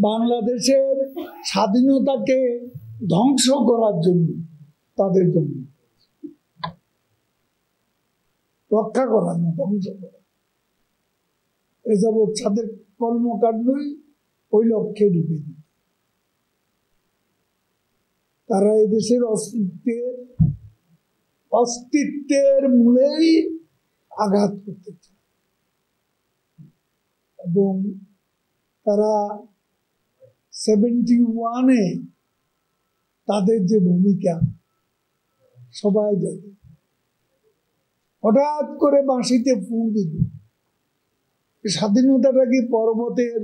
বাংলাদেশের স্বাধীনতাকে ধ্বংস করার জন্য, তাদের জন্য, রক্ষা করার না, ধ্বংস করা। এ যাবৎ তাদের কর্মকাণ্ডই ওই লক্ষ্যে নিবেদিত। তারা এদেশের অস্তিত্বের মূলেই আঘাত করতে চায় এবং তারা 71-এ তাদের যে ভূমিকা সবাই জানে। হঠাৎ করে বাঁশিতে ফু দিল, স্বাধীনতাটা কি পর্বতের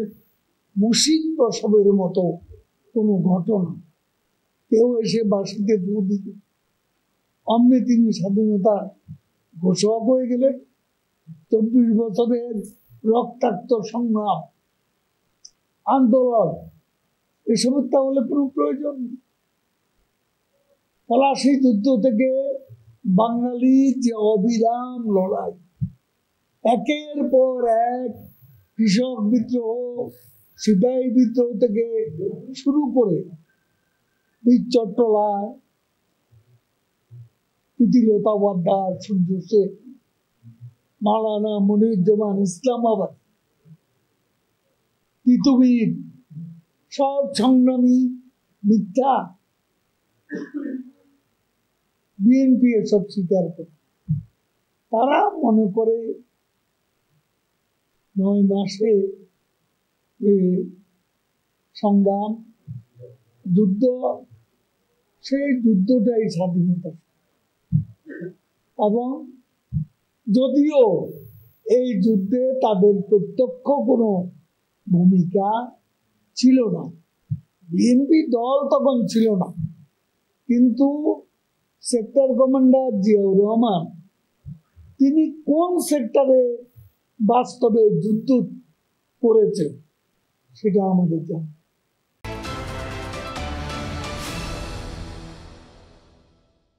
মুশিক প্রসবের মতো কোনো ঘটনা? কেউ এসে বাঁশিতে ফু দিল, অমনি তিনি স্বাধীনতা ঘোষণা হয়ে গেলেন। 24 বছরের রক্তাক্ত সংগ্রাম, আন্দোলন, এসবের তাহলে কোনো প্রয়োজন নেই। পলাশী যুদ্ধ থেকে বাঙালির যে অবিরাম লড়াই, একের পর এক কৃষক বিদ্রোহ, সিপাহী বিদ্রোহ থেকে শুরু করে বীর চট্টলায়, প্রীতিলতা ওয়াদ্দেদার, সূর্য সেন, মাওলানা মনিরুজ্জামান ইসলামাবাদ, তিতুমির, সব সংগ্রামী মিথ্যা। বিএনপি এসব স্বীকার করে। তারা মনে করে 9 মাসে সংগ্রাম, যুদ্ধ, সেই যুদ্ধটাই স্বাধীনতা। এবং যদিও এই যুদ্ধে তাদের প্রত্যক্ষ কোনো ভূমিকা ছিল না, বিএনপি দল তখন ছিল না, কিন্তু সেক্টর কমান্ডার জিয়াউর রহমান তিনি কোন সেক্টরে বাস্তবে যুদ্ধ করেছেন সেটা আমাদের জানা।